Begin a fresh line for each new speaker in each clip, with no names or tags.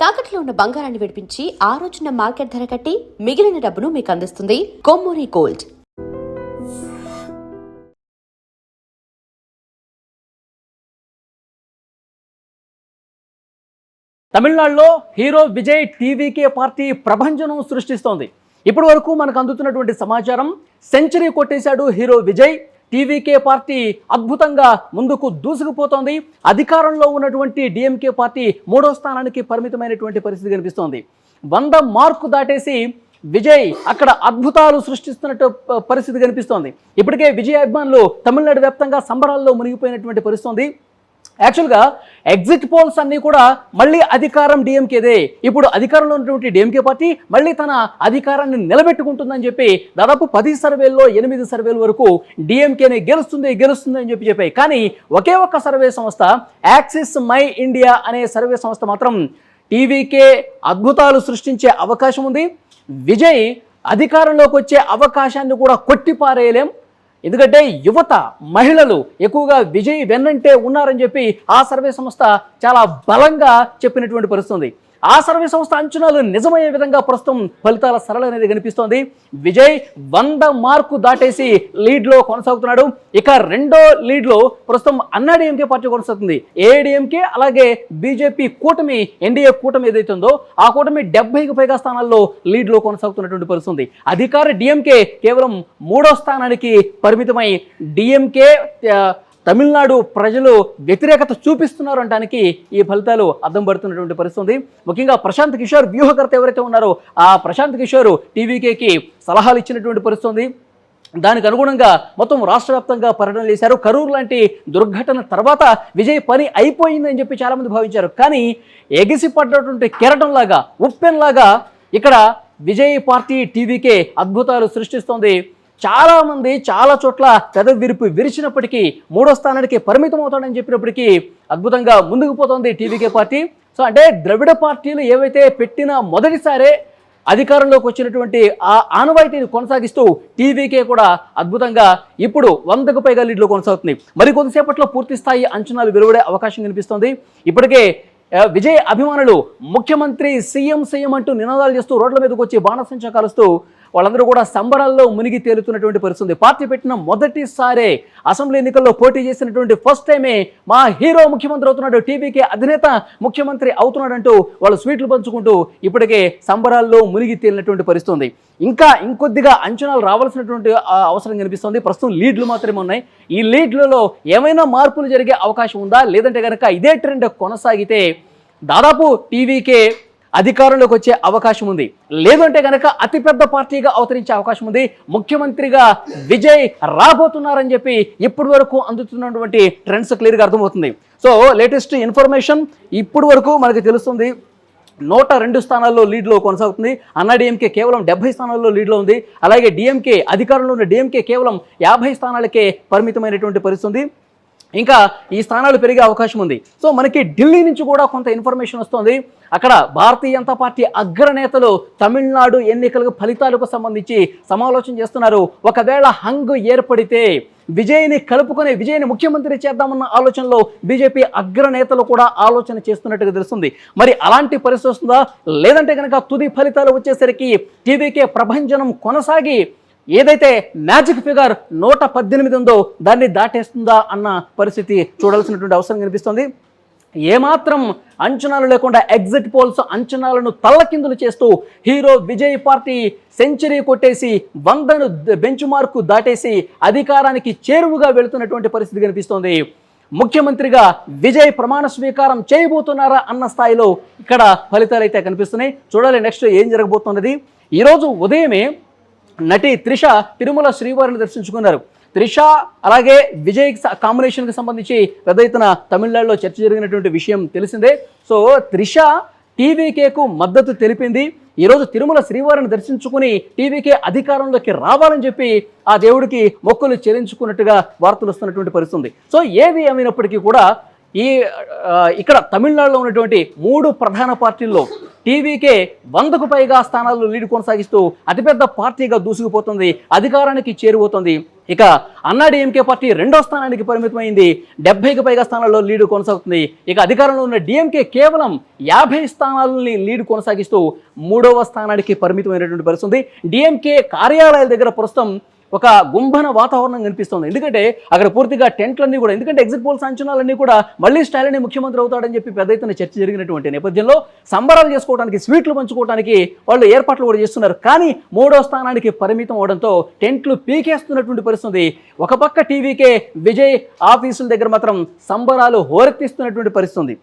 తాకట్లో ఉన్న బంగారాన్ని విడిపించి ఆ రోజున మార్కెట్ ధర కట్టి మిగిలిన డబ్బును మీకు అందిస్తుంది కొమ్మూరి గోల్డ్.
తమిళనాడులో హీరో విజయ్ టీవీకే పార్టీ ప్రభంజనం సృష్టిస్తోంది. ఇప్పటి వరకు మనకు అందుతున్నటువంటి సమాచారం, సెంచరీ కొట్టేశాడు హీరో విజయ్. టీవీకే పార్టీ అద్భుతంగా ముందుకు దూసుకుపోతోంది. అధికారంలో ఉన్నటువంటి డిఎంకే పార్టీ 3వ స్థానానికి పరిమితమైనటువంటి పరిస్థితి కనిపిస్తోంది. 100 మార్కు దాటేసి విజయ్ అక్కడ అద్భుతాలు సృష్టిస్తున్నట్టు పరిస్థితి కనిపిస్తోంది. ఇప్పటికే విజయ్ అభిమానులు తమిళనాడు వ్యాప్తంగా సంబరాల్లో మునిగిపోయినటువంటి పరిస్థితి. యాక్చువల్గా ఎగ్జిట్ పోల్స్ అన్నీ కూడా మళ్ళీ అధికారం డిఎంకేదే. ఇప్పుడు అధికారంలో ఉన్నటువంటి డిఎంకే పార్టీ మళ్ళీ తన అధికారాన్ని నిలబెట్టుకుంటుందని చెప్పి దాదాపు 10 సర్వేల్లో 8 సర్వేల వరకు డిఎంకేనే గెలుస్తుంది అని చెప్పాయి. కానీ ఒకే ఒక్క సర్వే సంస్థ, యాక్సిస్ మై ఇండియా అనే సర్వే సంస్థ మాత్రం టీవీకే అద్భుతాలు సృష్టించే అవకాశం ఉంది, విజయ్ అధికారంలోకి వచ్చే అవకాశాన్ని కూడా కొట్టిపారేయలేం, ఎందుకంటే యువత, మహిళలు ఎక్కువగా విజయ్ వెన్నంటే ఉన్నారని చెప్పి ఆ సర్వే సంస్థ చాలా బలంగా చెప్పినటువంటి పరిస్థితి. ఆ సర్వే సంస్థ అంచనాలు నిజమయ్యే విధంగా ప్రస్తుతం ఫలితాల సరళ అనేది కనిపిస్తోంది. విజయ్ 100 మార్కు దాటేసి లీడ్లో కొనసాగుతున్నాడు. ఇక రెండో లీడ్లో ప్రస్తుతం అన్నాడీఎంకే పార్టీ కొనసాగుతుంది. ఏఐడిఎంకే అలాగే బీజేపీ కూటమి, ఎన్డీఏ కూటమి ఏదైతే ఉందో ఆ కూటమి 70కి పైగా స్థానాల్లో లీడ్లో కొనసాగుతున్నటువంటి పరిస్థితి. అధికార డిఎంకే కేవలం 3వ స్థానానికి పరిమితమై డిఎంకే తమిళనాడు ప్రజలు వ్యతిరేకత చూపిస్తున్నారు అనడానికి ఈ ఫలితాలు అద్దం పడుతున్నటువంటి పరిస్థితి. ముఖ్యంగా ప్రశాంత్ కిషోర్ వ్యూహకర్త ఎవరైతే ఉన్నారో ఆ ప్రశాంత్ కిషోర్ టీవీకేకి సలహాలు ఇచ్చినటువంటి పరిస్థితి. దానికి అనుగుణంగా మొత్తం రాష్ట్ర వ్యాప్తంగా పర్యటనలు చేశారు. కరూరు లాంటి దుర్ఘటన తర్వాత విజయ్ పని అయిపోయిందని చెప్పి చాలామంది భావించారు. కానీ ఎగిసిపడ్డటువంటి కెరటంలాగా, ఉప్పెన్లాగా ఇక్కడ విజయ్ పార్టీ టీవీకే అద్భుతాలు సృష్టిస్తోంది. చాలామంది చాలా చోట్ల పెదవిరుపు విరిచినప్పటికీ 3వ స్థానానికి పరిమితం అవుతాడని చెప్పినప్పటికీ అద్భుతంగా ముందుకు పోతుంది టీవీకే పార్టీ. సో అంటే ద్రవిడ పార్టీలు ఏవైతే పెట్టిన మొదటిసారే అధికారంలోకి వచ్చినటువంటి ఆ ఆనవాయితీని కొనసాగిస్తూ టీవీకే కూడా అద్భుతంగా ఇప్పుడు 100కు పైగా లీడ్లో కొనసాగుతుంది. మరి కొంతసేపట్లో పూర్తి స్థాయి అంచనాలు వెలువడే అవకాశం కనిపిస్తోంది. ఇప్పటికే విజయ్ అభిమానులు ముఖ్యమంత్రి సీఎం అంటూ నినాదాలు చేస్తూ రోడ్ల మీదకి వచ్చి బాణసంచా కాలుస్తూ వాళ్ళందరూ కూడా సంబరాల్లో మునిగి తేలుతున్నటువంటి పరిస్థితి. పార్టీ పెట్టిన మొదటిసారే అసెంబ్లీ ఎన్నికల్లో పోటీ చేసినటువంటి ఫస్ట్ టైమే మా హీరో ముఖ్యమంత్రి అవుతున్నాడు, టీవీకే అధినేత ముఖ్యమంత్రి అవుతున్నాడంటూ వాళ్ళు స్వీట్లు పంచుకుంటూ ఇప్పటికే సంబరాల్లో మునిగి తేలినటువంటి పరిస్థితి. ఇంకా ఇంకొద్దిగా అంచనాలు రావాల్సినటువంటి అవసరం కనిపిస్తుంది. ప్రస్తుతం లీడ్లు మాత్రమే ఉన్నాయి. ఈ లీడ్లలో ఏమైనా మార్పులు జరిగే అవకాశం ఉందా, లేదంటే కనుక ఇదే ట్రెండ్ కొనసాగితే దాదాపు టీవీకే అధికారంలోకి వచ్చే అవకాశం ఉంది, లేదంటే కనుక అతిపెద్ద పార్టీగా అవతరించే అవకాశం ఉంది. ముఖ్యమంత్రిగా విజయ్ రాబోతున్నారని చెప్పి ఇప్పటి వరకు అందుతున్నటువంటి ట్రెండ్స్ క్లియర్గా అర్థమవుతుంది. సో లేటెస్ట్ ఇన్ఫర్మేషన్ ఇప్పటి వరకు మనకు తెలుస్తుంది. 102 స్థానాల్లో లీడ్లో కొనసాగుతుంది. అన్నాడీఎంకే కేవలం 70 స్థానాల్లో లీడ్లో ఉంది. అలాగే డిఎంకే, అధికారంలో ఉన్న డిఎంకే కేవలం 50 స్థానాలకే పరిమితమైనటువంటి పరిస్థితి. ఇంకా ఈ స్థానాలు పెరిగే అవకాశం ఉంది. సో మనకి ఢిల్లీ నుంచి కూడా కొంత ఇన్ఫర్మేషన్ వస్తుంది. అక్కడ భారతీయ జనతా పార్టీ అగ్రనేతలు తమిళనాడు ఎన్నికలకు ఫలితాలకు సంబంధించి సమాలోచన చేస్తున్నారు. ఒకవేళ హంగు ఏర్పడితే విజయ్ని కలుపుకొని విజయ్ని ముఖ్యమంత్రి చేద్దామన్న ఆలోచనలో బీజేపీ అగ్రనేతలు కూడా ఆలోచన చేస్తున్నట్టుగా తెలుస్తుంది. మరి అలాంటి పరిస్థితి వస్తుందా, లేదంటే కనుక తుది ఫలితాలు వచ్చేసరికి టీవీకే ప్రభంజనం కొనసాగి ఏదైతే మ్యాజిక్ ఫిగర్ 118 ఉందో దాన్ని దాటేస్తుందా అన్న పరిస్థితి చూడాల్సినటువంటి అవసరం కనిపిస్తుంది. ఏమాత్రం అంచనాలు లేకుండా ఎగ్జిట్ పోల్స్ అంచనాలను తల్లకిందులు చేస్తూ హీరో విజయ్ పార్టీ సెంచరీ కొట్టేసి 100ను బెంచ్ మార్కు దాటేసి అధికారానికి చేరువుగా వెళుతున్నటువంటి పరిస్థితి కనిపిస్తోంది. ముఖ్యమంత్రిగా విజయ్ ప్రమాణ స్వీకారం చేయబోతున్నారా అన్న స్థాయిలో ఇక్కడ ఫలితాలు అయితే కనిపిస్తున్నాయి. చూడాలి నెక్స్ట్ ఏం జరగబోతున్నది. ఈరోజు ఉదయమే నటి త్రిష తిరుమల శ్రీవారిని దర్శించుకున్నారు. త్రిష అలాగే విజయ్ కాంబినేషన్కి సంబంధించి పెద్ద ఎత్తున తమిళనాడులో చర్చ జరిగినటువంటి విషయం తెలిసిందే. సో త్రిష టీవీకేకు మద్దతు తెలిపింది. ఈరోజు తిరుమల శ్రీవారిని దర్శించుకుని టీవీకే అధికారంలోకి రావాలని చెప్పి ఆ దేవుడికి మొక్కులు చెల్లించుకున్నట్టుగా వార్తలు వస్తున్నటువంటి పరిస్థితి. సో ఏది ఏమైనప్పటికీ కూడా ఇక్కడ తమిళనాడులో ఉన్నటువంటి 3 ప్రధాన పార్టీల్లో టీవీకే 100కు పైగా స్థానాల్లో లీడ్ కొనసాగిస్తూ అతిపెద్ద పార్టీగా దూసుకుపోతుంది, అధికారానికి చేరువవుతుంది. ఇక అన్నాడీఎంకే పార్టీ 2వ స్థానానికి పరిమితమైంది, 70కి పైగా స్థానాల్లో లీడ్ కొనసాగుతుంది. ఇక అధికారంలో ఉన్న డిఎంకే కేవలం 50 స్థానాలని లీడ్ కొనసాగిస్తూ 3వ స్థానానికి పరిమితమైనటువంటి పరిస్థితి. డిఎంకే కార్యాలయాల దగ్గర ప్రస్తుతం ఒక గుంభన వాతావరణం కనిపిస్తుంది. ఎందుకంటే అక్కడ పూర్తిగా టెంట్లన్నీ కూడా, ఎందుకంటే ఎగ్జిట్ పోల్స్ అంచనాలన్నీ కూడా మళ్ళీ స్టాలిన్ ముఖ్యమంత్రి అవుతాడని చెప్పి పెద్ద ఎత్తున చర్చ జరిగినటువంటి నేపథ్యంలో సంబరాలు చేసుకోవడానికి, స్వీట్లు పంచుకోవడానికి వాళ్ళు ఏర్పాట్లు కూడా చేస్తున్నారు. కానీ 3వ స్థానానికి పరిమితం అవడంతో టెంట్లు పీకేస్తున్నటువంటి పరిస్థితి. ఒక పక్క టీవీకే విజయ్ ఆఫీసుల దగ్గర మాత్రం సంబరాలు హోరెత్తిస్తున్నటువంటి పరిస్థితి.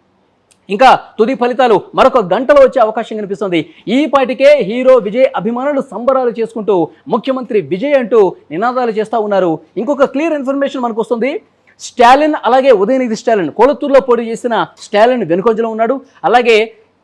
ఇంకా తుది ఫలితాలు మరొక గంటలో వచ్చే అవకాశం కనిపిస్తుంది. ఈ పాటికే హీరో విజయ్ అభిమానులు సంబరాలు చేసుకుంటూ ముఖ్యమంత్రి విజయ్ అంటూ నినాదాలు చేస్తూ ఉన్నారు. ఇంకొక క్లియర్ ఇన్ఫర్మేషన్ మనకు వస్తుంది. స్టాలిన్ అలాగే ఉదయనిధి స్టాలిన్, కొళత్తూరులో పోటీ చేసిన స్టాలిన్ వెనుకొంజలో ఉన్నాడు. అలాగే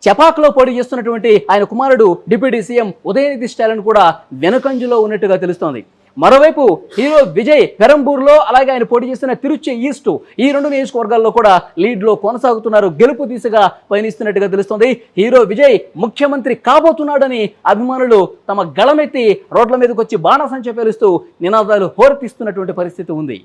చపాక్లో పోటీ చేస్తున్నటువంటి ఆయన కుమారుడు డిప్యూటీ సీఎం ఉదయనిధి స్టాలిన్ కూడా వెనుకంజలో ఉన్నట్టుగా తెలుస్తోంది. మరోవైపు హీరో విజయ్ పెరంబూర్లో, అలాగే ఆయన పోటీ చేస్తున్న తిరుచి ఈస్ట్, ఈ 2 నియోజకవర్గాల్లో కూడా లీడ్లో కొనసాగుతున్నారు, గెలుపు దిశగా పయనిస్తున్నట్టుగా తెలుస్తోంది. హీరో విజయ్ ముఖ్యమంత్రి కాబోతున్నాడని అభిమానులు తమ గళమెత్తి రోడ్ల మీదకి వచ్చి బాణసంచ పేలుస్తూ నినాదాలు హోరెత్తిస్తున్నటువంటి పరిస్థితి ఉంది.